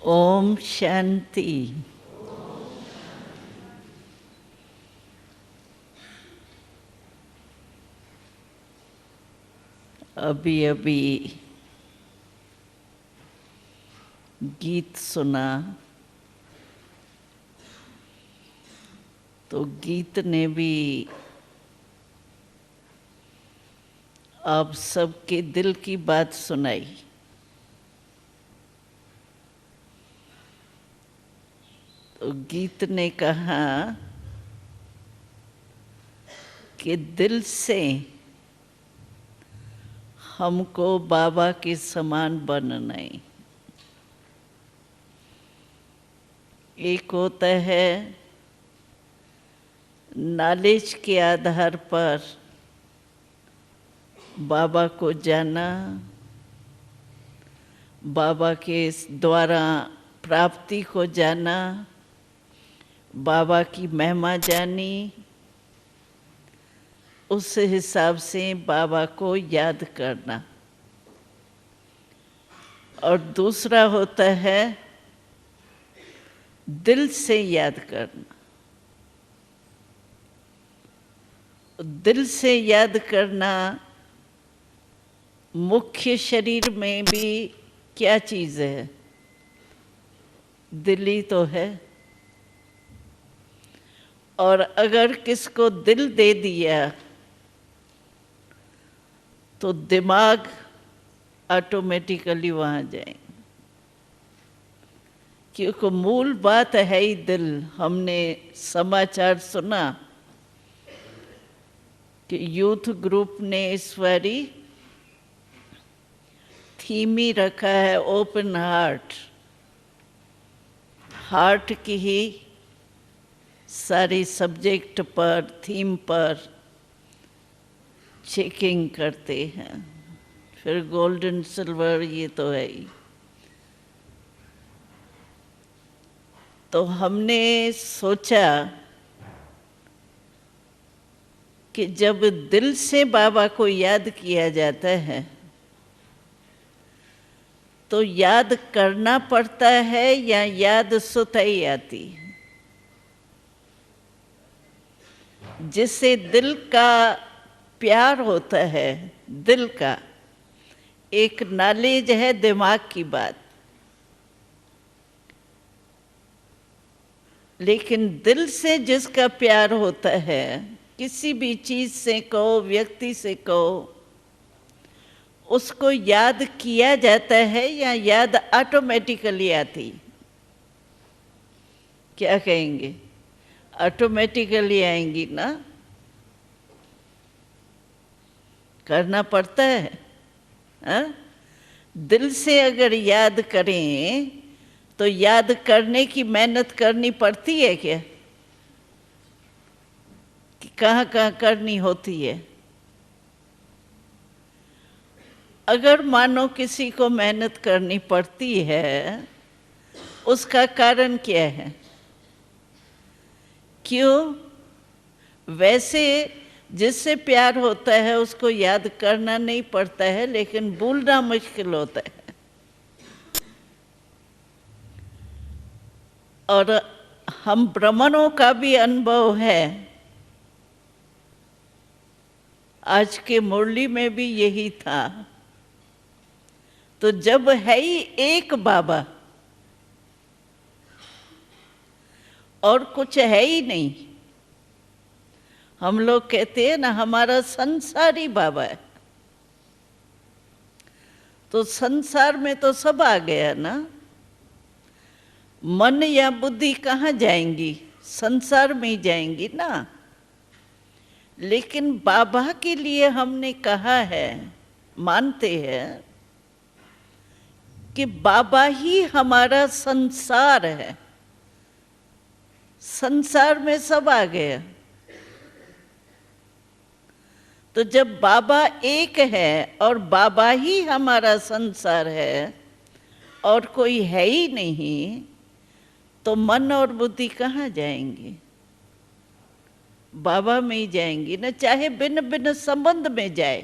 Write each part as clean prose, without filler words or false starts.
ओम शांति। अभी अभी गीत सुना तो गीत ने भी आप सबके दिल की बात सुनाई। तो गीत ने कहा कि दिल से हमको बाबा के समान बनना है। एक होता है नॉलेज के आधार पर बाबा को जाना, बाबा के द्वारा प्राप्ति को जाना, बाबा की महिमा जानी, उस हिसाब से बाबा को याद करना। और दूसरा होता है दिल से याद करना। दिल से याद करना मुख्य शरीर में भी क्या चीज़ है? दिल ही तो है। और अगर किसको दिल दे दिया तो दिमाग ऑटोमेटिकली वहाँ जाएंगे, क्योंकि मूल बात है ही दिल। हमने समाचार सुना कि यूथ ग्रुप ने इस बारी थीम ही रखा है ओपन हार्ट। हार्ट की ही सारे सब्जेक्ट पर, थीम पर चेकिंग करते हैं। फिर गोल्डन सिल्वर ये तो है ही। तो हमने सोचा कि जब दिल से बाबा को याद किया जाता है तो याद करना पड़ता है या याद सुताई आती है? जिससे दिल का प्यार होता है, दिल का एक नॉलेज है दिमाग की बात, लेकिन दिल से जिसका प्यार होता है, किसी भी चीज़ से कहो, व्यक्ति से कहो, उसको याद किया जाता है या याद ऑटोमेटिकली आती? क्या कहेंगे? ऑटोमेटिकली आएंगी ना? करना पड़ता है हा? दिल से अगर याद करें तो याद करने की मेहनत करनी पड़ती है क्या? कि कहाँ कहाँ करनी होती है? अगर मानो किसी को मेहनत करनी पड़ती है, उसका कारण क्या है? क्यों? वैसे जिससे प्यार होता है उसको याद करना नहीं पड़ता है, लेकिन भूलना मुश्किल होता है। और हम ब्राह्मणों का भी अनुभव है, आज के मुरली में भी यही था। तो जब है ही एक बाबा और कुछ है ही नहीं, हम लोग कहते हैं ना हमारा संसारी बाबा है, तो संसार में तो सब आ गया ना। मन या बुद्धि कहाँ जाएंगी? संसार में ही जाएंगी ना। लेकिन बाबा के लिए हमने कहा है, मानते हैं कि बाबा ही हमारा संसार है। संसार में सब आ गया। तो जब बाबा एक है और बाबा ही हमारा संसार है और कोई है ही नहीं, तो मन और बुद्धि कहाँ जाएंगे? बाबा में ही जाएंगी ना। चाहे भिन्न भिन्न संबंध में जाए,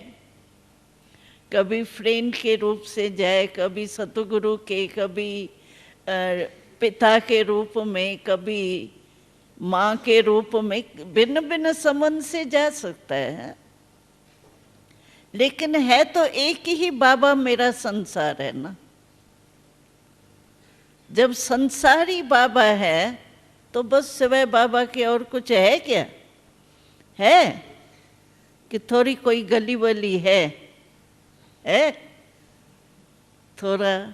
कभी फ्रेंड के रूप से जाए, कभी सतगुरु के, कभी पिता के रूप में, कभी माँ के रूप में, भिन्न भिन्न संबंध से जा सकता है, लेकिन है तो एक ही बाबा मेरा संसार है ना। जब संसारी बाबा है तो बस सिवाय बाबा के और कुछ है क्या? है कि थोड़ी कोई गली वली है? थोड़ा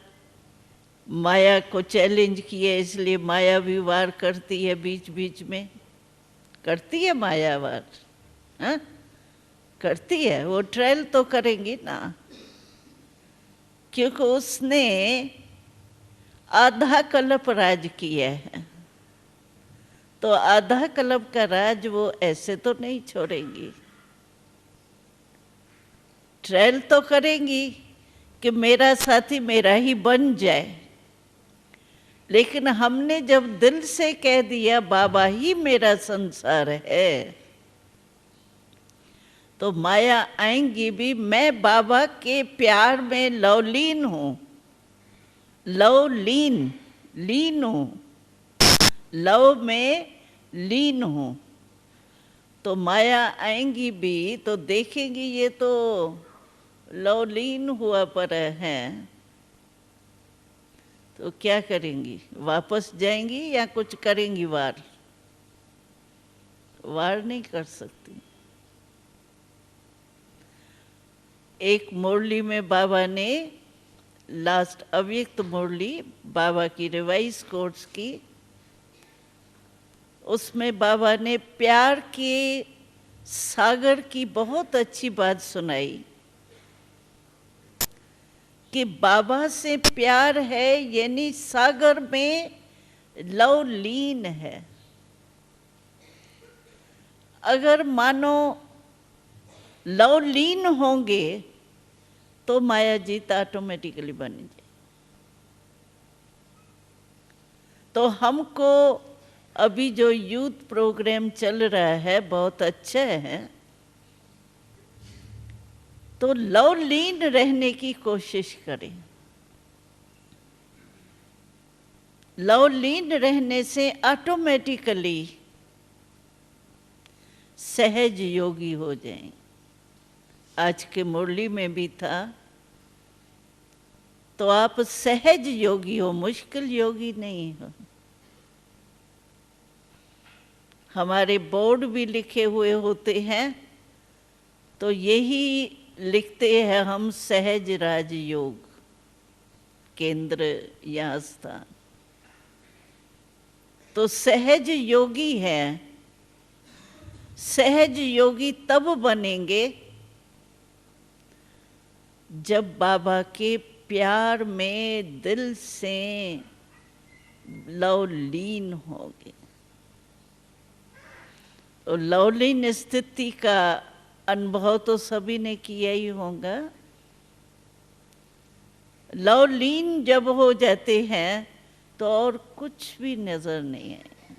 माया को चैलेंज किए इसलिए माया भी वार करती है, बीच बीच में करती है माया वार, हाँ करती है। वो ट्रायल तो करेंगी ना, क्योंकि उसने आधा कल्प राज किया है, तो आधा कल्प का राज वो ऐसे तो नहीं छोड़ेंगी। ट्रायल तो करेंगी कि मेरा साथी मेरा ही बन जाए, लेकिन हमने जब दिल से कह दिया बाबा ही मेरा संसार है, तो माया आएंगी भी। मैं बाबा के प्यार में लवलीन हूँ, लवलीन, लीन हूँ, लव में लीन हूँ। तो माया आएंगी भी तो देखेंगी ये तो लवलीन हुआ पर है, तो क्या करेंगी? वापस जाएंगी या कुछ करेंगी? वार नहीं कर सकती। एक मुरली में बाबा ने, लास्ट अव्यक्त मुरली बाबा की रिवाइज कोर्स की, उसमें बाबा ने प्यार के सागर की बहुत अच्छी बात सुनाई कि बाबा से प्यार है यानी सागर में लव लीन है। अगर मानो लव लीन होंगे तो माया जीत ऑटोमेटिकली बन जाए। तो हमको अभी जो यूथ प्रोग्राम चल रहा है बहुत अच्छा है, तो लव लीन रहने की कोशिश करें। लव लीन रहने से ऑटोमेटिकली सहज योगी हो जाएं। आज के मुरली में भी था, तो आप सहज योगी हो, मुश्किल योगी नहीं हो। हमारे बोर्ड भी लिखे हुए होते हैं, तो यही लिखते हैं हम सहज राजयोग केंद्र या स्थान। तो सहज योगी है। सहज योगी तब बनेंगे जब बाबा के प्यार में दिल से लवलीन होंगे। तो लवलीन स्थिति का अनुभव तो सभी ने किया ही होगा। लवलीन जब हो जाते हैं तो और कुछ भी नजर नहीं है।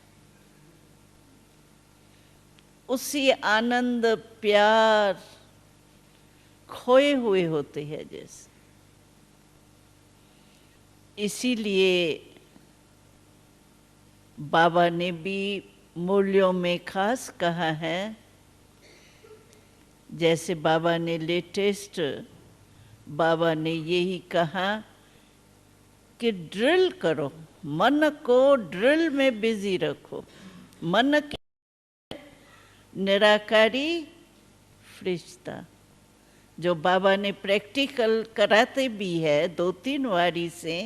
उसी आनंद प्यार खोए हुए होते हैं जैसे। इसीलिए बाबा ने भी मूल्यों में खास कहा है, जैसे बाबा ने लेटेस्ट बाबा ने यही कहा कि ड्रिल करो, मन को ड्रिल में बिजी रखो। मन की निराकारी फरिश्ता, जो बाबा ने प्रैक्टिकल कराते भी है 2-3 वारी से।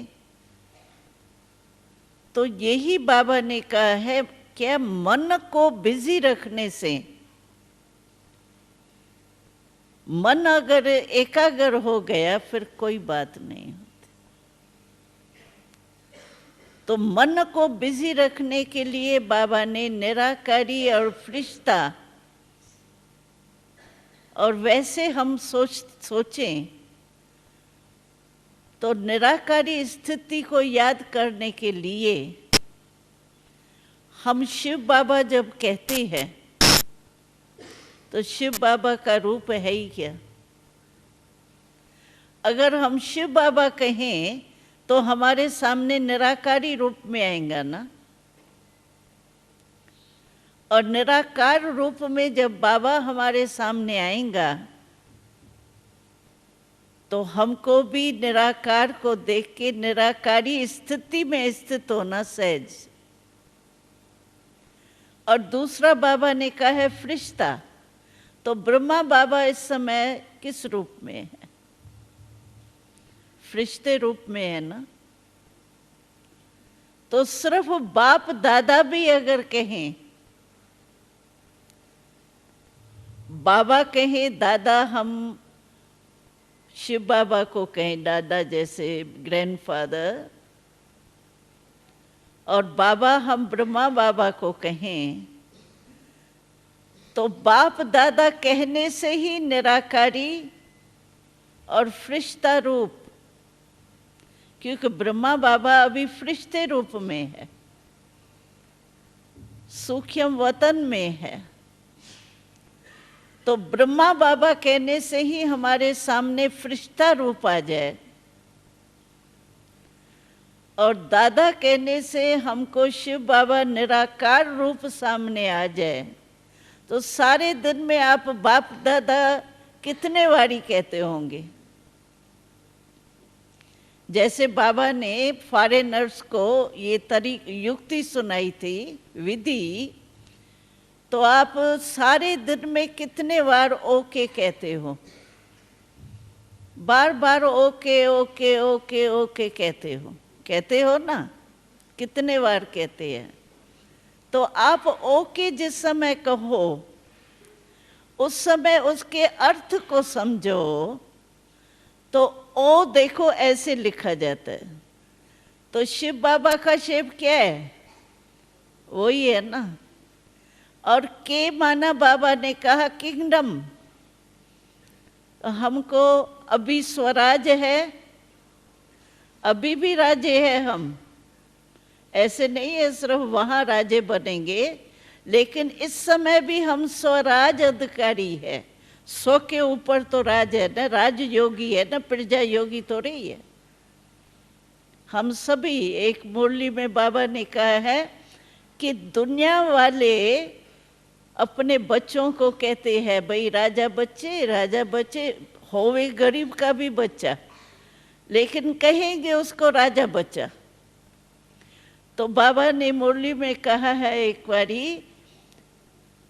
तो यही बाबा ने कहा है क्या मन को बिजी रखने से, मन अगर एकाग्र हो गया फिर कोई बात नहीं होती। तो मन को बिजी रखने के लिए बाबा ने निराकारी और फरिश्ता, और वैसे हम सोचें तो निराकारी स्थिति को याद करने के लिए हम शिव बाबा जब कहते हैं तो शिव बाबा का रूप है ही क्या? अगर हम शिव बाबा कहें तो हमारे सामने निराकारी रूप में आएगा ना। और निराकार रूप में जब बाबा हमारे सामने आएगा तो हमको भी निराकार को देख के निराकारी स्थिति में स्थित होना सहज। और दूसरा बाबा ने कहा है फरिश्ता, तो ब्रह्मा बाबा इस समय किस रूप में है? फरिश्ते रूप में है ना। तो सिर्फ बाप दादा भी अगर कहें, बाबा कहें, दादा हम शिव बाबा को कहें दादा जैसे ग्रैंडफादर, और बाबा हम ब्रह्मा बाबा को कहें, तो बाप दादा कहने से ही निराकारी और फरिश्ता रूप, क्योंकि ब्रह्मा बाबा अभी फरिश्ते रूप में है, सूक्ष्म वतन में है। तो ब्रह्मा बाबा कहने से ही हमारे सामने फरिश्ता रूप आ जाए, और दादा कहने से हमको शिव बाबा निराकार रूप सामने आ जाए, तो सारे दिन में आप बाप दादा कितने बारी कहते होंगे? जैसे बाबा ने फॉरेनर्स को ये युक्ति सुनाई थी, विधि, तो आप सारे दिन में कितने बार ओके कहते हो? बार बार ओके ओके ओके ओके कहते हो ना? कितने बार कहते हैं? तो आप ओके जिस समय कहो उस समय उसके अर्थ को समझो। तो ओ देखो ऐसे लिखा जाता है, तो शिव बाबा का शेप क्या है? वही है ना। और के माना बाबा ने कहा किंगडम, हमको अभी स्वराज है, अभी भी राजे हैं हम, ऐसे नहीं है सिर्फ वहाँ राजे बनेंगे, लेकिन इस समय भी हम स्वराज अधिकारी है। स्व के ऊपर तो राज है ना, राज योगी है ना, प्रजा योगी तो रही है। हम सभी, एक मुरली में बाबा ने कहा है कि दुनिया वाले अपने बच्चों को कहते हैं भाई राजा बच्चे होवे गरीब का भी बच्चा, लेकिन कहेंगे उसको राजा बच्चा। तो बाबा ने मुरली में कहा है एक बारी,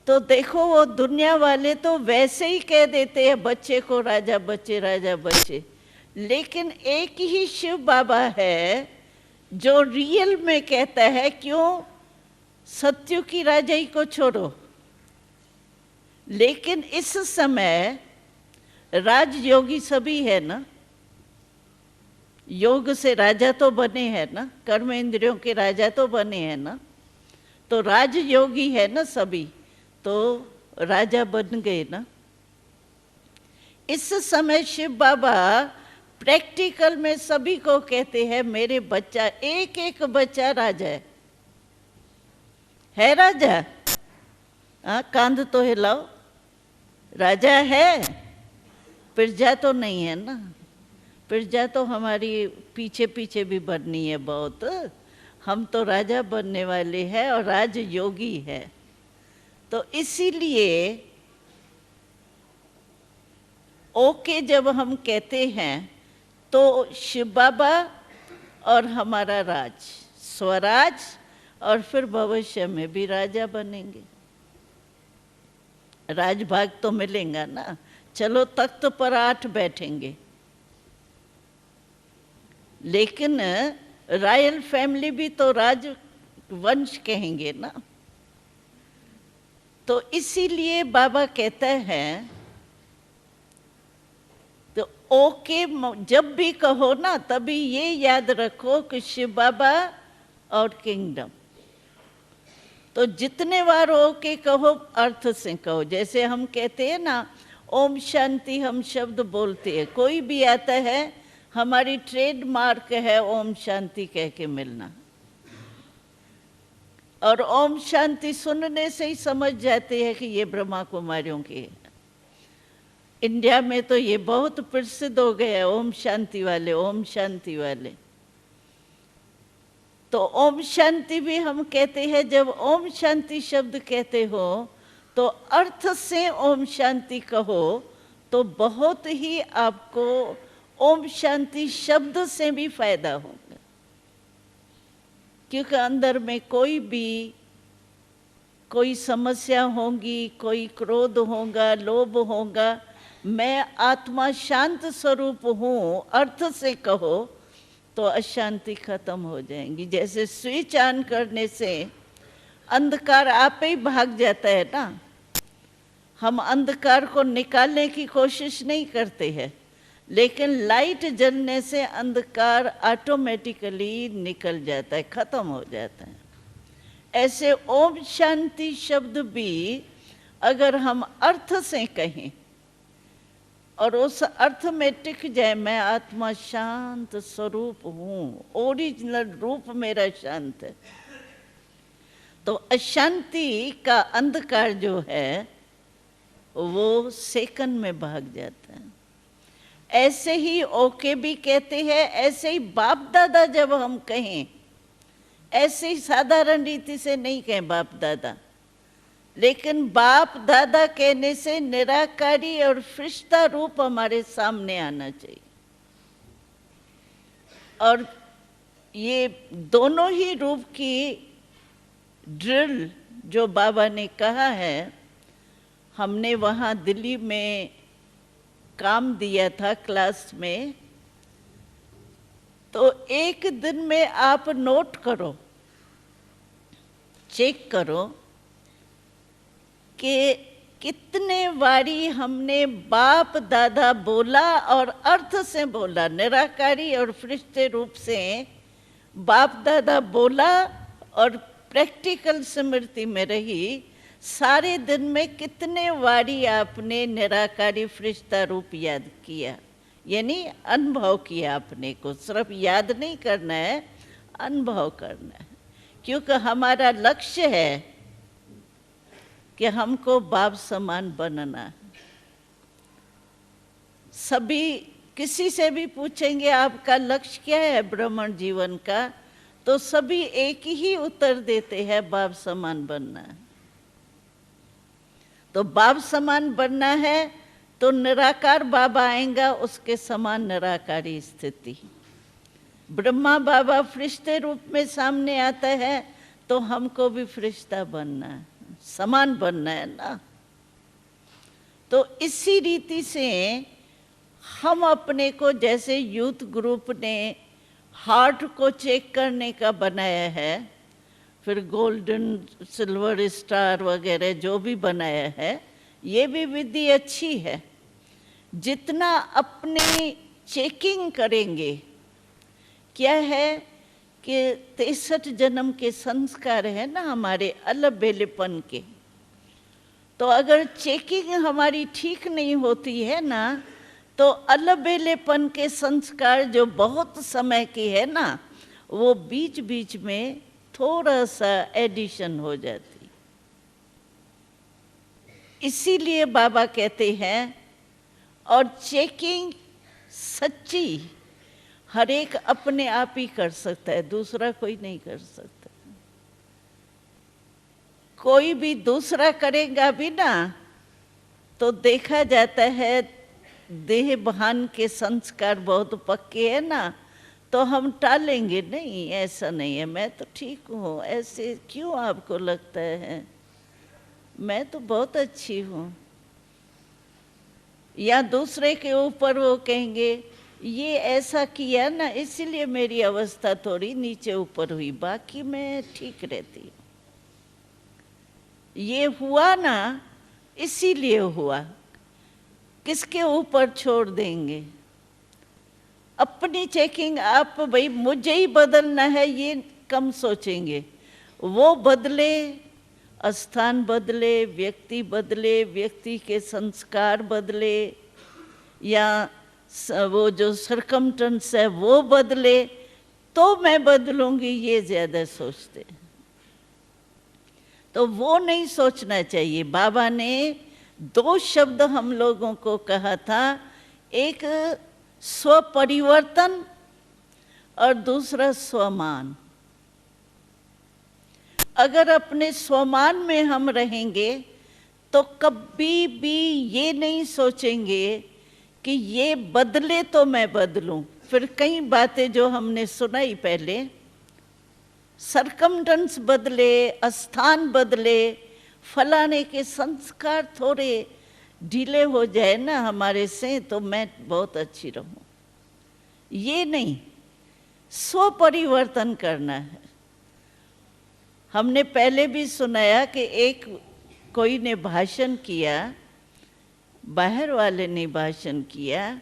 तो देखो वो दुनिया वाले तो वैसे ही कह देते हैं बच्चे को राजा बच्चे, लेकिन एक ही शिव बाबा है जो रियल में कहता है क्यों सत्यु की राजाई को छोड़ो। लेकिन इस समय राजयोगी सभी है ना, योग से राजा तो बने हैं ना, कर्म इंद्रियों के राजा तो बने हैं ना, तो राजयोगी है ना सभी, तो राजा बन गए ना। इस समय शिव बाबा प्रैक्टिकल में सभी को कहते हैं मेरे बच्चा, एक एक बच्चा राजा है राजा? हाँ, कांध तो हिलाओ, राजा है, प्रजा तो नहीं है ना। प्रजा तो हमारी पीछे पीछे भी बननी है बहुत, हम तो राजा बनने वाले हैं और राजयोगी है। तो इसीलिए ओके जब हम कहते हैं तो शिव बाबा और हमारा राज, स्वराज, और फिर भविष्य में भी राजा बनेंगे। राजभाग तो मिलेगा ना, चलो तख्त पर 8 बैठेंगे, लेकिन रॉयल फैमिली भी तो राजवंश कहेंगे ना। तो इसीलिए बाबा कहते हैं, तो ओके जब भी कहो ना तभी ये याद रखो कि शिव बाबा और किंगडम। तो जितने बार ओके कहो अर्थ से कहो। जैसे हम कहते हैं ना ओम शांति, हम शब्द बोलते हैं, कोई भी आता है, हमारी ट्रेडमार्क है ओम शांति कह के मिलना। और ओम शांति सुनने से ही समझ जाते हैं कि ये ब्रह्मा कुमारियों की है। इंडिया में तो ये बहुत प्रसिद्ध हो गया है, ओम शांति वाले, ओम शांति वाले। तो ओम शांति भी हम कहते हैं। जब ओम शांति शब्द कहते हो तो अर्थ से ओम शांति कहो तो बहुत ही आपको ओम शांति शब्द से भी फायदा होगा, क्योंकि अंदर में कोई समस्या होगी, कोई क्रोध होगा, लोभ होगा, मैं आत्मा शांत स्वरूप हूँ अर्थ से कहो तो अशांति खत्म हो जाएंगी। जैसे स्विच ऑन करने से अंधकार आप ही भाग जाता है ना, हम अंधकार को निकालने की कोशिश नहीं करते हैं, लेकिन लाइट जलने से अंधकार ऑटोमेटिकली निकल जाता है, खत्म हो जाता है। ऐसे ओम शांति शब्द भी अगर हम अर्थ से कहें और उस अर्थ में टिक जाए, मैं आत्मा शांत स्वरूप हूँ, ओरिजिनल रूप मेरा शांत है, तो अशांति का अंधकार जो है वो सेकंड में भाग जाता है। ऐसे ही ओके भी कहते हैं, ऐसे ही बाप दादा जब हम कहें, ऐसे ही साधारण रीति से नहीं कहें बाप दादा, लेकिन बाप दादा कहने से निराकारी और फरिश्ता रूप हमारे सामने आना चाहिए। और ये दोनों ही रूप की ड्रिल जो बाबा ने कहा है, हमने वहाँ दिल्ली में काम दिया था क्लास में, तो एक दिन में आप नोट करो, चेक करो कि कितने बारी हमने बाप दादा बोला और अर्थ से बोला, निराकारी और फरिश्ते रूप से बाप दादा बोला और प्रैक्टिकल स्मृति में रही। सारे दिन में कितने बारी आपने निराकारी फरिश्ता रूप याद किया, यानी अनुभव किया आपने को, सिर्फ याद नहीं करना है, अनुभव करना है। क्योंकि हमारा लक्ष्य है कि हमको बाप समान बनना है। सभी किसी से भी पूछेंगे आपका लक्ष्य क्या है ब्राह्मण जीवन का, तो सभी एक ही उत्तर देते हैं, बाप समान बनना है। तो बाप समान बनना है तो निराकार बाबा आएगा, उसके समान निराकारी स्थिति। ब्रह्मा बाबा फरिश्ते रूप में सामने आता है तो हमको भी फरिश्ता बनना है, समान बनना है ना। तो इसी रीति से हम अपने को, जैसे यूथ ग्रुप ने हार्ट को चेक करने का बनाया है, फिर गोल्डन सिल्वर स्टार वगैरह जो भी बनाया है, ये भी विधि अच्छी है। जितना अपनी चेकिंग करेंगे, क्या है कि 63 जन्म के संस्कार है ना हमारे अलबेलेपन के, तो अगर चेकिंग हमारी ठीक नहीं होती है ना, तो अलबेलेपन के संस्कार जो बहुत समय के है ना, वो बीच बीच में थोड़ा सा एडिशन हो जाती। इसीलिए बाबा कहते हैं, और चेकिंग सच्ची हर एक अपने आप ही कर सकता है, दूसरा कोई नहीं कर सकता। कोई भी दूसरा करेगा भी ना तो देखा जाता है देह भान के संस्कार बहुत पक्के है ना, तो हम टालेंगे, नहीं ऐसा नहीं है, मैं तो ठीक हूँ, ऐसे क्यों आपको लगता है, मैं तो बहुत अच्छी हूँ। या दूसरे के ऊपर वो कहेंगे ये ऐसा किया ना इसीलिए मेरी अवस्था थोड़ी नीचे ऊपर हुई, बाकी मैं ठीक रहती। ये हुआ ना इसीलिए हुआ, किसके ऊपर छोड़ देंगे? अपनी चेकिंग आप, भाई मुझे ही बदलना है ये कम सोचेंगे। वो बदले, स्थान बदले, व्यक्ति बदले, व्यक्ति के संस्कार बदले, या वो जो सरकमस्टेंस है वो बदले, तो मैं बदलूंगी, ये ज्यादा सोचते हैं। तो वो नहीं सोचना चाहिए। बाबा ने 2 शब्द हम लोगों को कहा था, एक स्वपरिवर्तन और दूसरा स्वमान। अगर अपने स्वमान में हम रहेंगे तो कभी भी ये नहीं सोचेंगे कि ये बदले तो मैं बदलूं। फिर कई बातें जो हमने सुनाई पहले, सरकमटेंस बदले, स्थान बदले, फलाने के संस्कार थोड़े ढीले हो जाए ना हमारे से तो मैं बहुत अच्छी रहूं, ये नहीं, स्व परिवर्तन करना है। हमने पहले भी सुनाया कि एक कोई ने भाषण किया, बाहर वाले ने भाषण किया,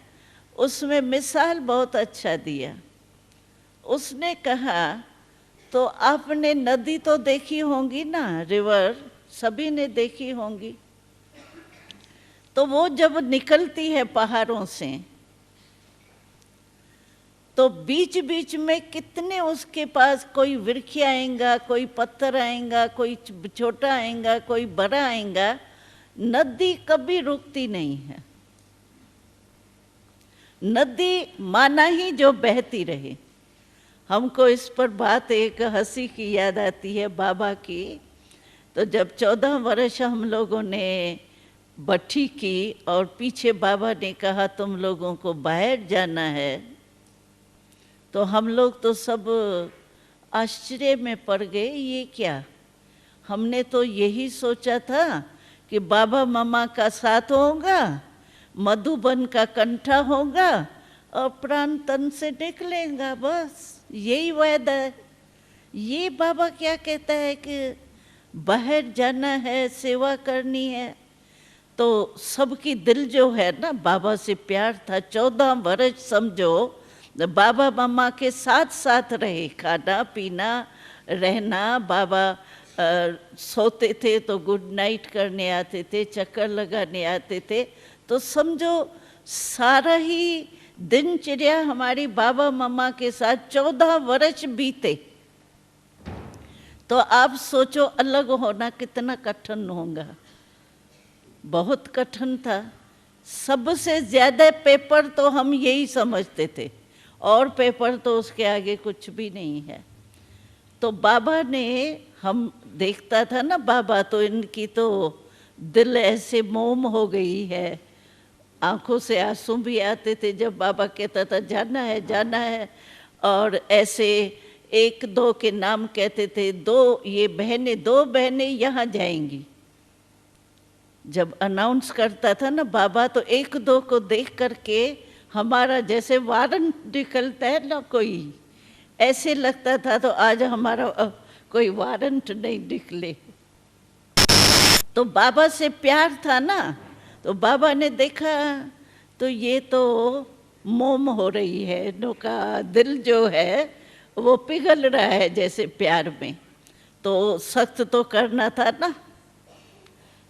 उसमें मिसाल बहुत अच्छा दिया। उसने कहा, तो आपने नदी तो देखी होंगी ना, रिवर सभी ने देखी होंगी, तो वो जब निकलती है पहाड़ों से तो बीच बीच में कितने उसके पास कोई वृक्ष आएगा, कोई पत्थर आएगा, कोई छोटा आएगा, कोई बड़ा आएगा, नदी कभी रुकती नहीं है। नदी माना ही जो बहती रहे। हमको इस पर बात एक हंसी की याद आती है बाबा की। तो जब 14 वर्ष हम लोगों ने भट्ठी की और पीछे बाबा ने कहा तुम लोगों को बाहर जाना है, तो हम लोग तो सब आश्चर्य में पड़ गए, ये क्या? हमने तो यही सोचा था कि बाबा मामा का साथ होगा, मधुबन का कंठा होगा और प्राण तन से निकलेगा, बस यही वादा है। ये बाबा क्या कहता है कि बाहर जाना है, सेवा करनी है। तो सबकी दिल जो है ना बाबा से प्यार था। 14 वर्ष समझो बाबा मामा के साथ साथ रहे, खाना पीना रहना। बाबा सोते थे तो गुड नाइट करने आते थे, चक्कर लगाने आते थे। तो समझो सारा ही दिनचर्या हमारी बाबा मामा के साथ 14 वर्ष बीते। तो आप सोचो अलग होना कितना कठिन होगा। बहुत कठिन था। सबसे ज्यादा पेपर तो हम यही समझते थे, और पेपर तो उसके आगे कुछ भी नहीं है। तो बाबा ने, हम देखता था ना बाबा, तो इनकी तो दिल ऐसे मोम हो गई है, आंखों से आंसू भी आते थे जब बाबा कहता था जाना है जाना है। और ऐसे एक दो के नाम कहते थे, दो बहनें यहाँ जाएंगी। जब अनाउंस करता था ना बाबा, तो एक दो को देख करके हमारा जैसे वारंट निकलता है ना कोई, ऐसे लगता था तो आज हमारा कोई वारंट नहीं निकले। तो बाबा से प्यार था ना, तो बाबा ने देखा तो ये तो मोम हो रही है, इनका दिल जो है वो पिघल रहा है जैसे प्यार में, तो सख्त तो करना था ना।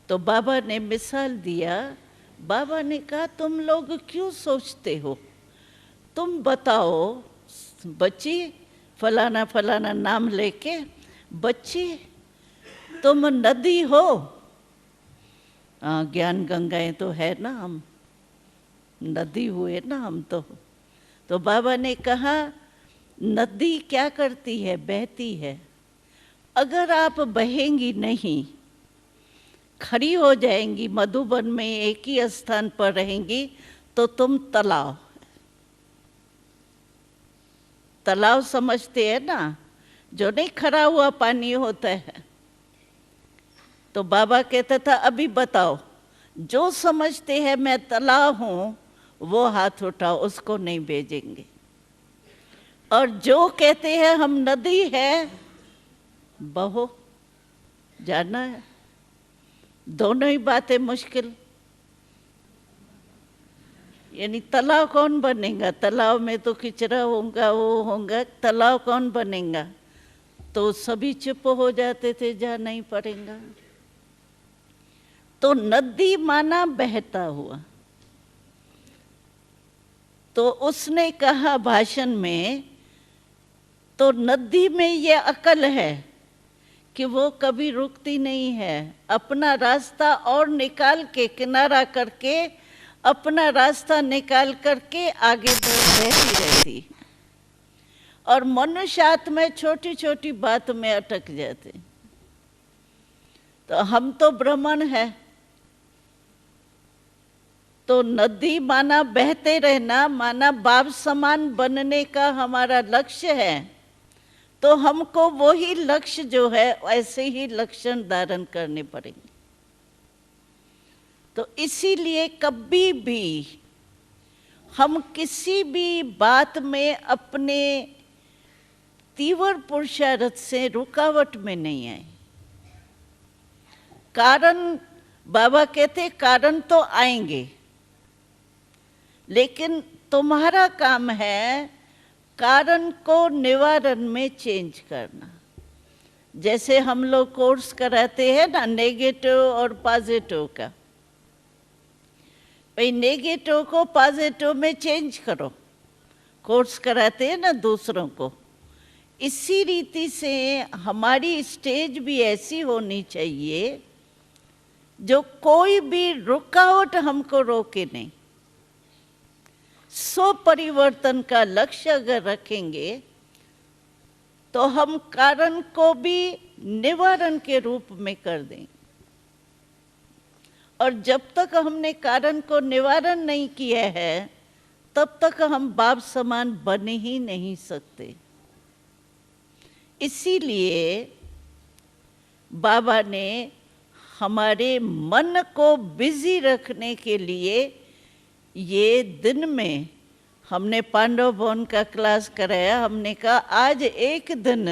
तो बाबा ने मिसाल दिया। बाबा ने कहा तुम लोग क्यों सोचते हो, तुम बताओ बच्ची, फलाना फलाना नाम लेके, बच्ची तुम नदी हो। ज्ञान गंगाएं तो है ना, हम नदी हुए ना हम तो बाबा ने कहा नदी क्या करती है, बहती है। अगर आप बहेंगी नहीं, खड़ी हो जाएंगी मधुबन में, एक ही स्थान पर रहेंगी, तो तुम तालाब समझते हैं ना, जो नहीं खड़ा हुआ पानी होता है। तो बाबा कहता था अभी बताओ, जो समझते हैं मैं तालाब हूं वो हाथ उठाओ, उसको नहीं भेजेंगे। और जो कहते हैं हम नदी है, बहो, जाना है। दोनों ही बातें मुश्किल। यानी तालाब कौन बनेगा? तालाब में तो किचरा होगा, वो होगा, तालाब कौन बनेगा? तो सभी चुप हो जाते थे, जाना ही पड़ेगा। तो नदी माना बहता हुआ। तो उसने कहा भाषण में, तो नदी में ये अकल है कि वो कभी रुकती नहीं है, अपना रास्ता और निकाल के, किनारा करके अपना रास्ता निकाल करके आगे बहती रहती। और मनुष्य आत्मा छोटी छोटी बात में अटक जाते। तो हम तो ब्राह्मण है, तो नदी माना बहते रहना, माना बाप समान बनने का हमारा लक्ष्य है, तो हमको वही लक्ष्य जो है ऐसे ही लक्षण धारण करने पड़ेंगे। तो इसीलिए कभी भी हम किसी भी बात में अपने तीव्र पुरुषार्थ से रुकावट में नहीं आए। कारण, बाबा कहते कारण तो आएंगे, लेकिन तुम्हारा काम है कारण को निवारण में चेंज करना। जैसे हम लोग कोर्स कराते हैं ना नेगेटिव और पॉजिटिव का, भाई नेगेटिव को पॉजिटिव में चेंज करो, कोर्स कराते हैं ना दूसरों को। इसी रीति से हमारी स्टेज भी ऐसी होनी चाहिए जो कोई भी रुकावट हमको रोके नहीं। स्व परिवर्तन का लक्ष्य अगर रखेंगे तो हम कारण को भी निवारण के रूप में कर देंगे। और जब तक हमने कारण को निवारण नहीं किया है तब तक हम बाप समान बन ही नहीं सकते। इसीलिए बाबा ने हमारे मन को बिजी रखने के लिए ये दिन में हमने पांडव भवन का क्लास कराया। हमने कहा आज एक दिन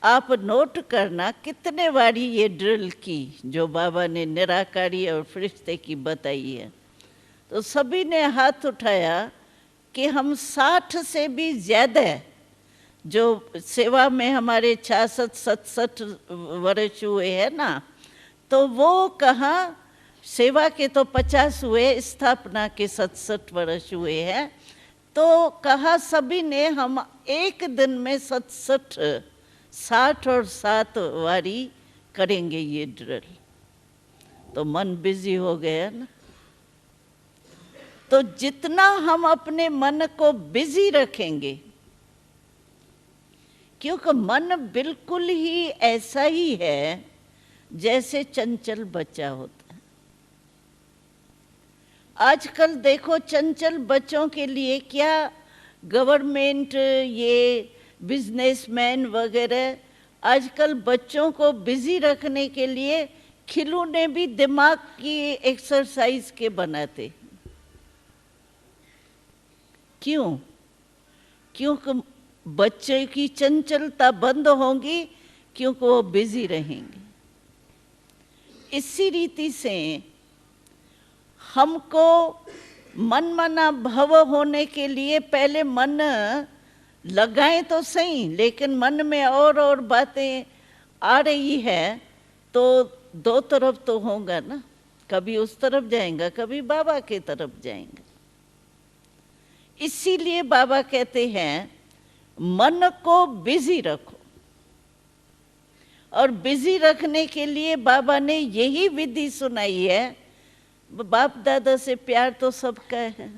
आप नोट करना कितने बारी ये ड्रिल की जो बाबा ने निराकारी और फरिश्ते की बताई है। तो सभी ने हाथ उठाया कि हम 60 से भी ज़्यादा जो सेवा में हमारे 66-67 वर्ष हुए हैं ना, तो वो कहाँ सेवा के तो 50 हुए, स्थापना के 67 वर्ष हुए हैं। तो कहा सभी ने हम एक दिन में 67, 60 और 7 वारी करेंगे ये ड्रिल। तो मन बिजी हो गया ना। तो जितना हम अपने मन को बिजी रखेंगे, क्योंकि मन बिल्कुल ही ऐसा ही है जैसे चंचल बच्चा होता है। आजकल देखो चंचल बच्चों के लिए क्या गवर्नमेंट, ये बिजनेसमैन वगैरह आजकल बच्चों को बिजी रखने के लिए खिलौने भी दिमाग की एक्सरसाइज के बनाते। क्यों? क्योंकि बच्चे की चंचलता बंद होगी, क्योंकि वो बिजी रहेंगे। इसी रीति से हमको मनमना भव होने के लिए पहले मन लगाएं तो सही, लेकिन मन में और बातें आ रही है तो दो तरफ तो होगा ना, कभी उस तरफ जाएगा, कभी बाबा की तरफ जाएगा। इसीलिए बाबा कहते हैं मन को बिजी रखो। और बिजी रखने के लिए बाबा ने यही विधि सुनाई है। बाप दादा से प्यार तो सबका है,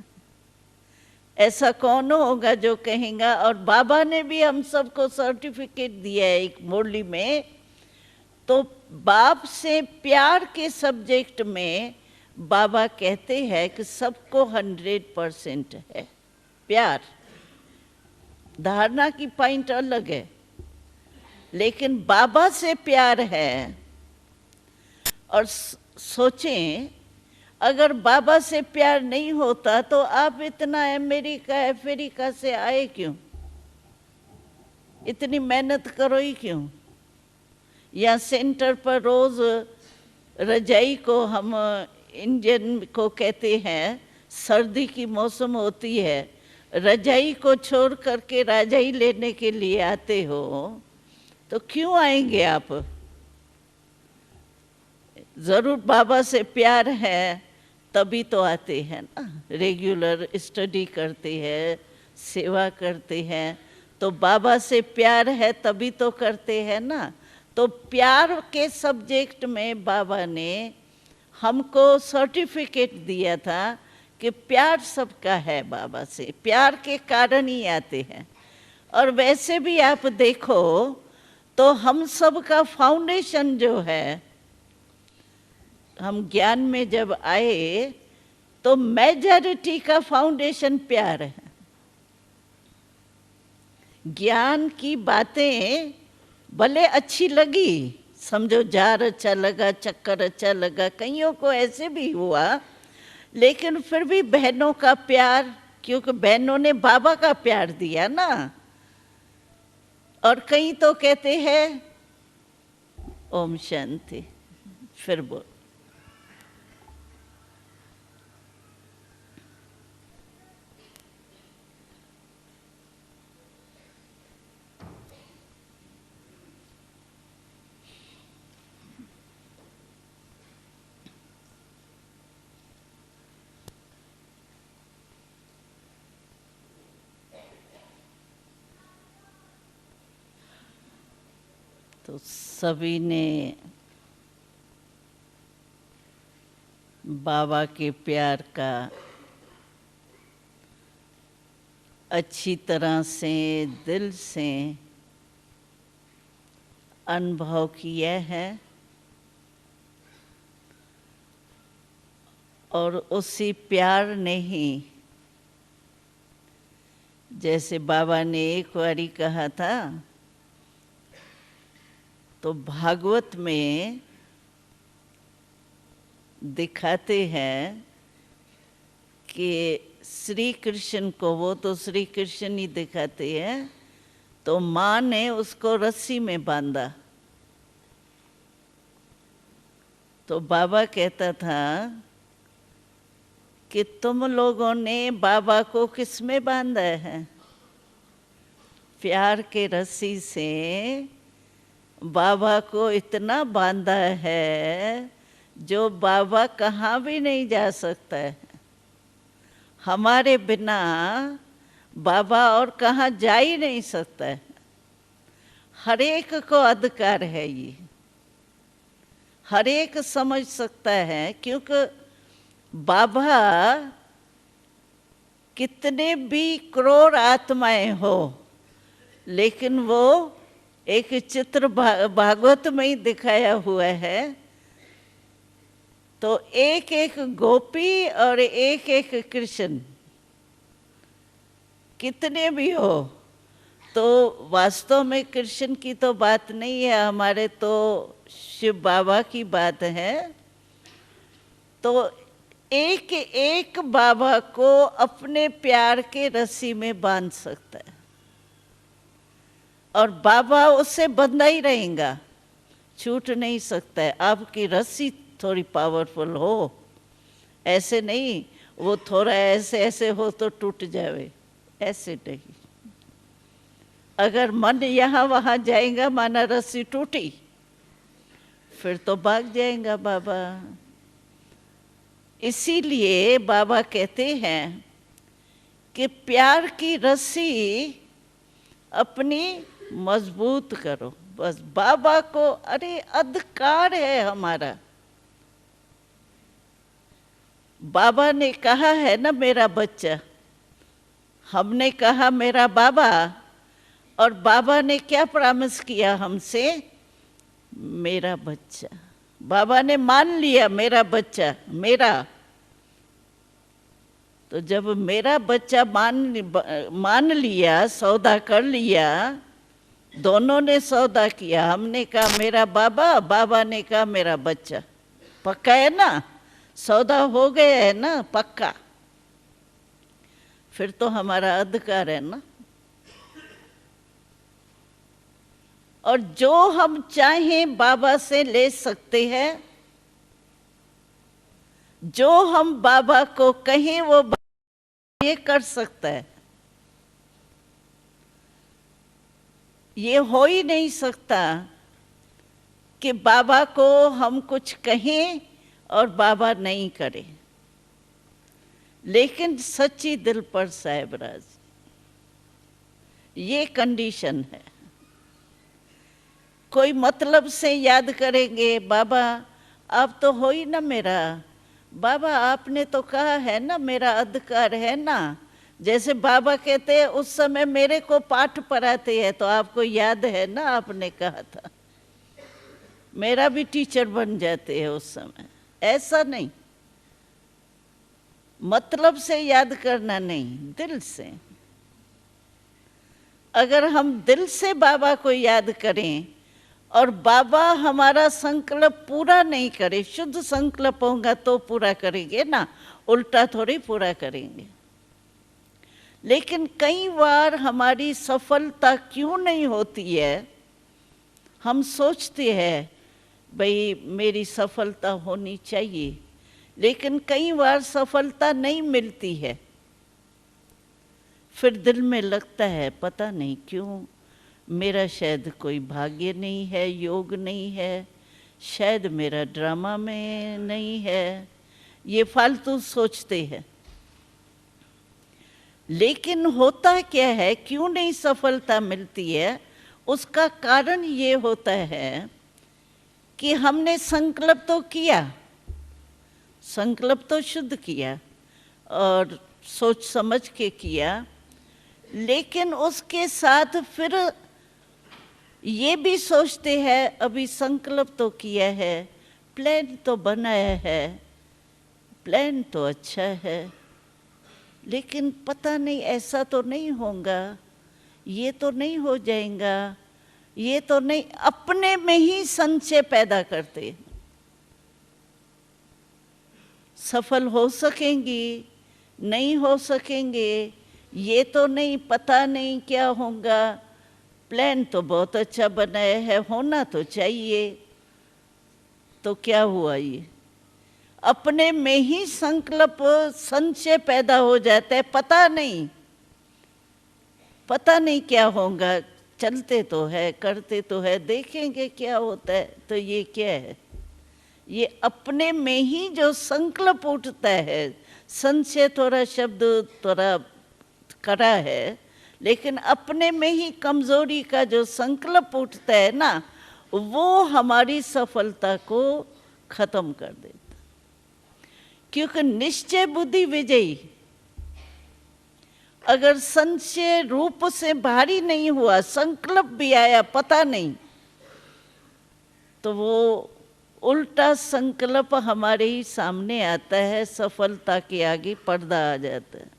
ऐसा कौन होगा जो कहेगा। और बाबा ने भी हम सबको सर्टिफिकेट दिया है एक मुरली में। तो बाप से प्यार के सब्जेक्ट में बाबा कहते हैं कि सबको 100% है प्यार। धारणा की पॉइंट अलग है, लेकिन बाबा से प्यार है। और सोचें अगर बाबा से प्यार नहीं होता तो आप इतना अफ्रीका से आए क्यों? इतनी मेहनत करो ही क्यों? या सेंटर पर रोज रजाई को हम इंडियन को कहते हैं, सर्दी की मौसम होती है, रजाई को छोड़ करके रजाई लेने के लिए आते हो, तो क्यों आएंगे आप? जरूर बाबा से प्यार है तभी तो आते हैं ना। रेगुलर स्टडी करते हैं, सेवा करते हैं, तो बाबा से प्यार है तभी तो करते हैं ना। तो प्यार के सब्जेक्ट में बाबा ने हमको सर्टिफिकेट दिया था कि प्यार सबका है बाबा से, प्यार के कारण ही आते हैं। और वैसे भी आप देखो तो हम सब का फाउंडेशन जो है हम ज्ञान में जब आए तो मेजॉरिटी का फाउंडेशन प्यार है। ज्ञान की बातें भले अच्छी लगी, समझो जार अच्छा लगा, चक्कर अच्छा लगा, कईयों को ऐसे भी हुआ, लेकिन फिर भी बहनों का प्यार, क्योंकि बहनों ने बाबा का प्यार दिया ना। और कई तो कहते हैं ओम शांति, फिर बोल। तो सभी ने बाबा के प्यार का अच्छी तरह से दिल से अनुभव किया है, और उसी प्यार ने ही, जैसे बाबा ने एक बारी कहा था, तो भागवत में दिखाते हैं कि श्री कृष्ण को, वो तो श्री कृष्ण ही दिखाते हैं, तो माँ ने उसको रस्सी में बांधा। तो बाबा कहता था कि तुम लोगों ने बाबा को किस में बांधा है? प्यार के रस्सी से बाबा को इतना बांधा है जो बाबा कहाँ भी नहीं जा सकता है। हमारे बिना बाबा और कहाँ जा ही नहीं सकता है। हर एक को अधिकार है, ये हर एक समझ सकता है, क्योंकि बाबा कितने भी करोड़ आत्माएं हो, लेकिन वो एक चित्र भागवत में ही दिखाया हुआ है। तो एक एक गोपी और एक एक कृष्ण कितने भी हो, तो वास्तव में कृष्ण की तो बात नहीं है, हमारे तो शिव बाबा की बात है। तो एक एक बाबा को अपने प्यार के रस्सी में बांध सकता है, और बाबा उससे बंधा ही रहेगा, छूट नहीं सकता है। आपकी रस्सी थोड़ी पावरफुल हो, ऐसे नहीं वो थोड़ा ऐसे ऐसे हो तो टूट जावे, ऐसे नहीं। अगर मन यहाँ वहाँ जाएगा, माना रस्सी टूटी, फिर तो भाग जाएगा बाबा। इसीलिए बाबा कहते हैं कि प्यार की रस्सी अपनी मजबूत करो, बस। बाबा को अरे अधिकार है हमारा। बाबा ने कहा है ना मेरा बच्चा, हमने कहा मेरा बाबा, और बाबा ने क्या प्रॉमिस किया हमसे? मेरा बच्चा। बाबा ने मान लिया मेरा बच्चा मेरा। तो जब मेरा बच्चा मान लिया, सौदा कर लिया, दोनों ने सौदा किया, हमने कहा मेरा बाबा, बाबा ने कहा मेरा बच्चा, पक्का है ना? सौदा हो गया है ना, पक्का। फिर तो हमारा अधिकार है ना। और जो हम चाहें बाबा से ले सकते हैं, जो हम बाबा को कहें वो ये कर सकता है। ये हो ही नहीं सकता कि बाबा को हम कुछ कहें और बाबा नहीं करे। लेकिन सच्ची दिल पर साहेबराज, ये कंडीशन है। कोई मतलब से याद करेंगे, बाबा आप तो हो ही ना मेरा, बाबा आपने तो कहा है ना मेरा अधिकार है ना। जैसे बाबा कहते हैं उस समय मेरे को पाठ पढ़ाते हैं, तो आपको याद है ना आपने कहा था, मेरा भी टीचर बन जाते हैं उस समय। ऐसा नहीं, मतलब से याद करना नहीं, दिल से। अगर हम दिल से बाबा को याद करें और बाबा हमारा संकल्प पूरा नहीं करे, शुद्ध संकल्प होगा तो पूरा करेंगे ना, उल्टा थोड़ी पूरा करेंगे। लेकिन कई बार हमारी सफलता क्यों नहीं होती है, हम सोचते हैं भाई मेरी सफलता होनी चाहिए, लेकिन कई बार सफलता नहीं मिलती है। फिर दिल में लगता है पता नहीं क्यों, मेरा शायद कोई भाग्य नहीं है, योग नहीं है, शायद मेरा ड्रामा में नहीं है, ये फालतू सोचते हैं। लेकिन होता क्या है, क्यों नहीं सफलता मिलती है, उसका कारण ये होता है कि हमने संकल्प तो किया, संकल्प तो शुद्ध किया और सोच समझ के किया, लेकिन उसके साथ फिर ये भी सोचते हैं अभी संकल्प तो किया है, प्लान तो बनाया है, प्लान तो अच्छा है, लेकिन पता नहीं ऐसा तो नहीं होगा, ये तो नहीं हो जाएगा, ये तो नहीं, अपने में ही संशय पैदा करते। सफल हो सकेंगी, नहीं हो सकेंगे, ये तो नहीं, पता नहीं क्या होगा, प्लान तो बहुत अच्छा बनाया है, होना तो चाहिए, तो क्या हुआ, ये अपने में ही संकल्प संशय पैदा हो जाता है। पता नहीं क्या होगा, चलते तो है, करते तो है, देखेंगे क्या होता है। तो ये क्या है, ये अपने में ही जो संकल्प उठता है, संशय थोड़ा शब्द थोड़ा कड़ा है, लेकिन अपने में ही कमजोरी का जो संकल्प उठता है ना, वो हमारी सफलता को खत्म कर देता। क्योंकि निश्चय बुद्धि विजयी, अगर संशय रूप से भारी नहीं हुआ, संकल्प भी आया पता नहीं, तो वो उल्टा संकल्प हमारे ही सामने आता है, सफलता के आगे पर्दा आ जाता है,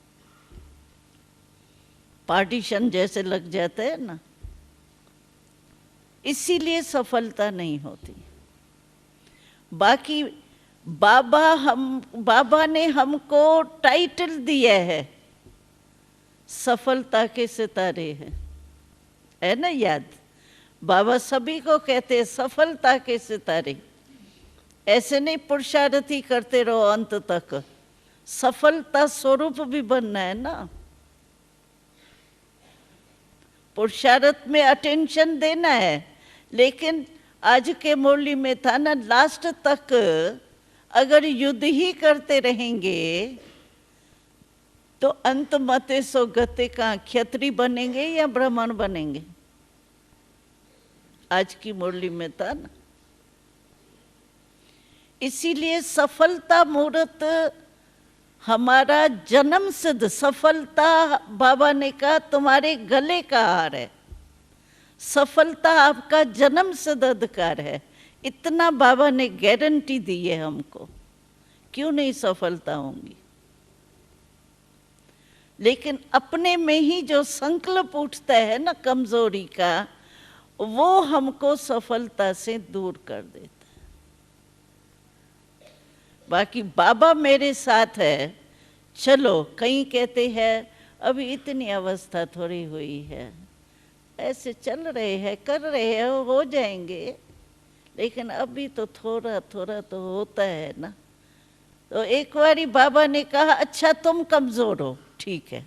पार्टीशन जैसे लग जाता है ना। इसीलिए सफलता नहीं होती। बाकी बाबा ने हमको टाइटल दिया है, सफलता के सितारे हैं, है ना याद? बाबा सभी को कहते हैं सफलता के सितारे। ऐसे नहीं पुरुषार्थ ही करते रहो अंत तक, सफलता स्वरूप भी बनना है ना। पुरुषार्थ में अटेंशन देना है, लेकिन आज के मुरली में था ना, लास्ट तक अगर युद्ध ही करते रहेंगे तो अंत मते सो गते का क्षत्रिय बनेंगे या ब्राह्मण बनेंगे? आज की मुरली में था ना। इसीलिए सफलता मुहूर्त हमारा जन्म सिद्ध सफलता, बाबा ने कहा तुम्हारे गले का हार है, सफलता आपका जन्म सिद्ध अधिकार है। इतना बाबा ने गारंटी दी है हमको, क्यों नहीं सफलता होंगी। लेकिन अपने में ही जो संकल्प उठता है ना कमजोरी का, वो हमको सफलता से दूर कर देता है। बाकी बाबा मेरे साथ है, चलो कहीं कहते हैं अभी इतनी अवस्था थोड़ी हुई है, ऐसे चल रहे हैं, कर रहे हैं, हो जाएंगे, लेकिन अभी तो थोड़ा थोड़ा तो होता है ना। तो एक बारी बाबा ने कहा अच्छा तुम कमजोर हो, ठीक है,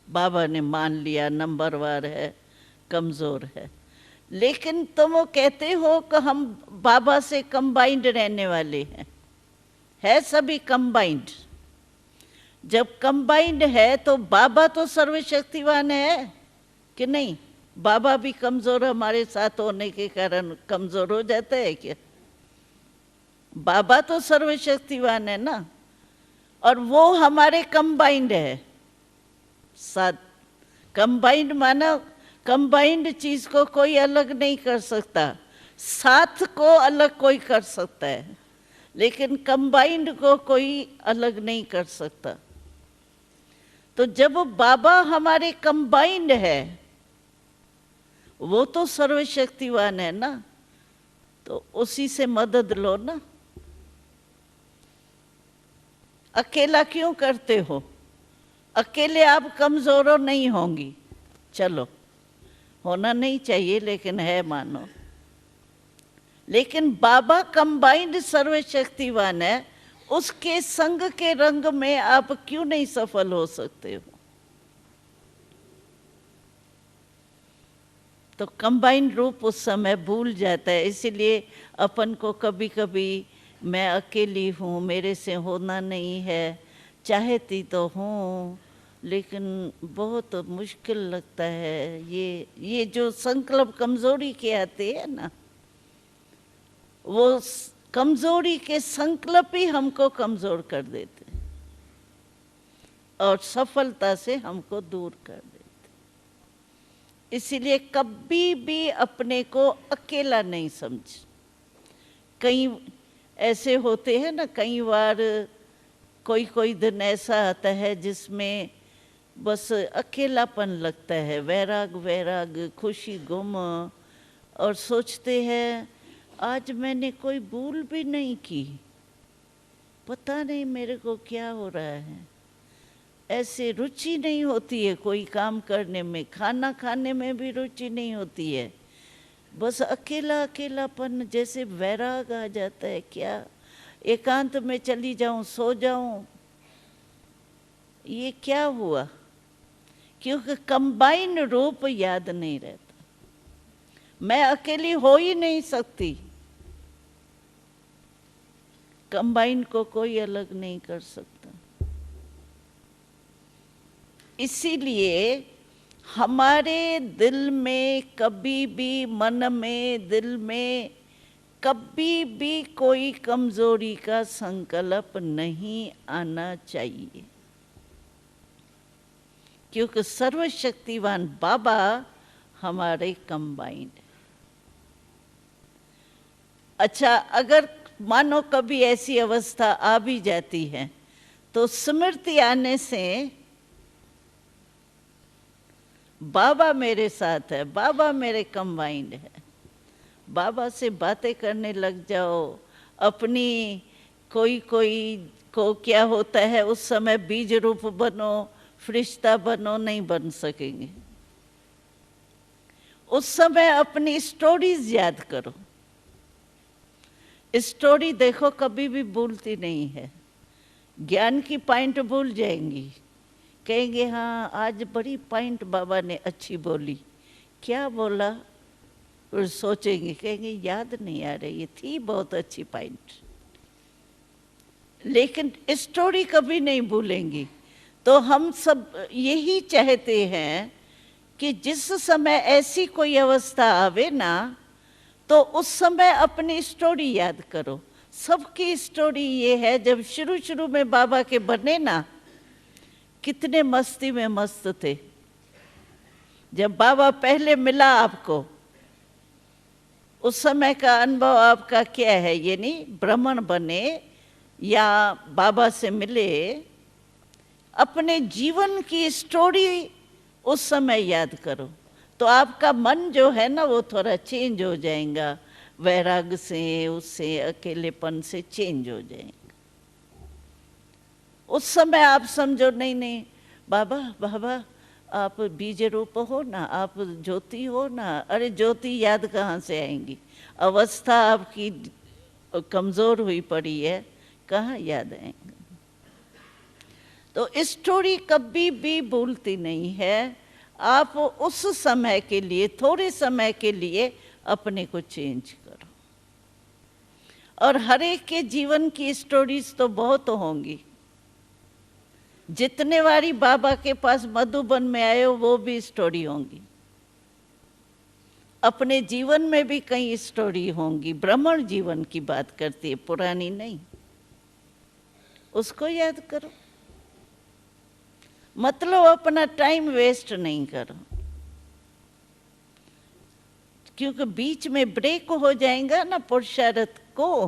बाबा ने मान लिया नंबरवार है, कमजोर है, लेकिन तुम कहते हो कि हम बाबा से कंबाइंड रहने वाले हैं, है सभी कंबाइंड। जब कंबाइंड है तो बाबा तो सर्वशक्तिवान है कि नहीं? बाबा भी कमजोर हमारे साथ होने के कारण कमजोर हो जाता है क्या? बाबा तो सर्वशक्तिवान है ना, और वो हमारे कंबाइंड है साथ। कंबाइंड माना कंबाइंड चीज को कोई अलग नहीं कर सकता, साथ को अलग कोई कर सकता है, लेकिन कंबाइंड को कोई अलग नहीं कर सकता। तो जब बाबा हमारे कंबाइंड है, वो तो सर्वशक्तिवान है ना, तो उसी से मदद लो ना। अकेला क्यों करते हो? अकेले आप कमजोर नहीं होंगी, चलो होना नहीं चाहिए लेकिन है मानो। लेकिन बाबा कंबाइंड सर्वशक्तिवान है, उसके संग के रंग में आप क्यों नहीं सफल हो सकते हो? तो कंबाइंड रूप उस समय भूल जाता है। इसीलिए अपन को कभी कभी मैं अकेली हूँ, मेरे से होना नहीं है, चाहती तो हूँ लेकिन बहुत मुश्किल लगता है। ये जो संकल्प कमजोरी के आते हैं ना, वो कमजोरी के संकल्प ही हमको कमजोर कर देते हैं और सफलता से हमको दूर कर देते। इसीलिए कभी भी अपने को अकेला नहीं समझ। कई ऐसे होते हैं ना, कई बार कोई कोई दिन ऐसा आता है जिसमें बस अकेलापन लगता है, वैराग वैराग, खुशी गुम, और सोचते हैं आज मैंने कोई भूल भी नहीं की, पता नहीं मेरे को क्या हो रहा है। ऐसे रुचि नहीं होती है कोई काम करने में, खाना खाने में भी रुचि नहीं होती है, बस अकेला अकेलापन, जैसे वैराग आ जाता है। क्या एकांत में चली जाऊं, सो जाऊं, ये क्या हुआ? क्योंकि कंबाइन रूप याद नहीं रहता। मैं अकेली हो ही नहीं सकती, कंबाइन को कोई अलग नहीं कर सकता। इसीलिए हमारे दिल में कभी भी, मन में, दिल में कभी भी कोई कमजोरी का संकल्प नहीं आना चाहिए, क्योंकि सर्वशक्तिवान बाबा हमारे कंबाइंड है। अच्छा, अगर मानो कभी ऐसी अवस्था आ भी जाती है तो स्मृति आने से बाबा मेरे साथ है, बाबा मेरे कंबाइंड है, बाबा से बातें करने लग जाओ। अपनी कोई कोई को क्या होता है, उस समय बीज रूप बनो, फरिश्ता बनो, नहीं बन सकेंगे। उस समय अपनी स्टोरीज याद करो। स्टोरी देखो कभी भी भूलती नहीं है। ज्ञान की पॉइंट भूल जाएंगी, कहेंगे हाँ आज बड़ी पॉइंट बाबा ने अच्छी बोली, क्या बोला, और सोचेंगे, कहेंगे याद नहीं आ रही, ये थी बहुत अच्छी पॉइंट, लेकिन स्टोरी कभी नहीं भूलेंगी। तो हम सब यही चाहते हैं कि जिस समय ऐसी कोई अवस्था आवे ना, तो उस समय अपनी स्टोरी याद करो। सबकी स्टोरी ये है, जब शुरू शुरू में बाबा के बने ना, कितने मस्ती में मस्त थे। जब बाबा पहले मिला आपको, उस समय का अनुभव आपका क्या है? ये नहीं ब्राह्मण बने या बाबा से मिले, अपने जीवन की स्टोरी उस समय याद करो, तो आपका मन जो है ना वो थोड़ा चेंज हो जाएगा, वैराग से, उससे, अकेलेपन से चेंज हो जाएगा। उस समय आप समझो नहीं नहीं बाबा, बाबा आप बीज रूप हो ना, आप ज्योति हो ना। अरे ज्योति याद कहाँ से आएंगी? अवस्था आपकी कमजोर हुई पड़ी है, कहाँ याद आएंगे? तो स्टोरी कभी भी भूलती नहीं है। आप उस समय के लिए, थोड़े समय के लिए अपने को चेंज करो। और हर एक के जीवन की स्टोरीज तो बहुत होंगी। जितने बारी बाबा के पास मधुबन में आए हो, वो भी स्टोरी होंगी। अपने जीवन में भी कई स्टोरी होंगी। ब्राह्मण जीवन की बात करती है, पुरानी नहीं। उसको याद करो, मतलब अपना टाइम वेस्ट नहीं करो, क्योंकि बीच में ब्रेक हो जाएगा ना पुरुषार्थ को,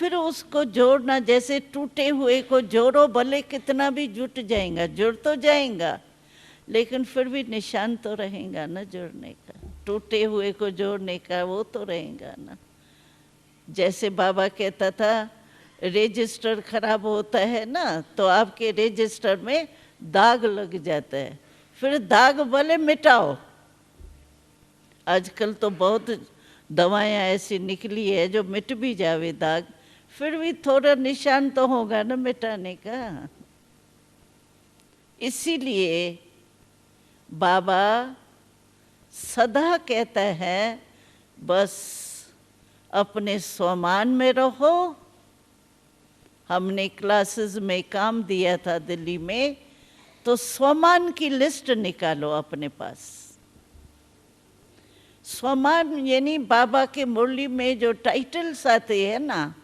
फिर उसको जोड़ना, जैसे टूटे हुए को जोड़ो, भले कितना भी जुट जाएगा, जुड़ तो जाएगा, लेकिन फिर भी निशान तो रहेगा ना जोड़ने का, टूटे हुए को जोड़ने का वो तो रहेगा ना। जैसे बाबा कहता था रजिस्टर खराब होता है ना, तो आपके रजिस्टर में दाग लग जाता है, फिर दाग भले मिटाओ। आजकल तो बहुत दवाएं ऐसी निकली है जो मिट भी जावे दाग, फिर भी थोड़ा निशान तो होगा ना मिटाने का। इसीलिए बाबा सदा कहता है बस अपने स्वमान में रहो। हमने क्लासेस में काम दिया था दिल्ली में, तो स्वमान की लिस्ट निकालो अपने पास। स्वमान यानी बाबा के मुरली में जो टाइटल्स आते हैं ना,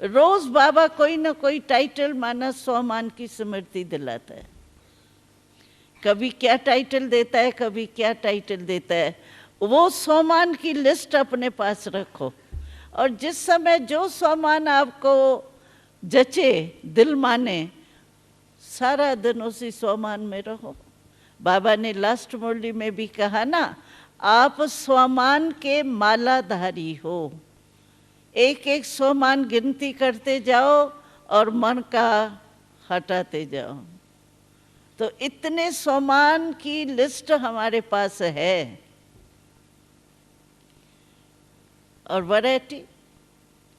रोज बाबा कोई ना कोई टाइटल माना स्वमान की स्मृति दिलाता है। कभी क्या टाइटल देता है, कभी क्या टाइटल देता है, वो स्वमान की लिस्ट अपने पास रखो, और जिस समय जो स्वमान आपको जचे, दिल माने, सारा दिन उसी स्वमान में रहो। बाबा ने लास्ट मुरली में भी कहा ना, आप स्वमान के मालाधारी हो। एक एक स्वमान गिनती करते जाओ और मन का हटाते जाओ। तो इतने स्वमान की लिस्ट हमारे पास है, और वैरायटी,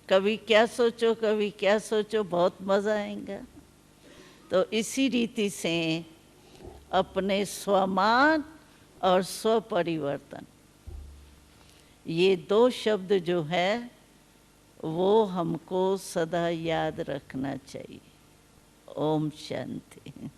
कभी क्या सोचो कभी क्या सोचो, बहुत मज़ा आएगा। तो इसी रीति से अपने स्वमान और स्वपरिवर्तन, ये दो शब्द जो है वो हमको सदा याद रखना चाहिए। ओम शांति।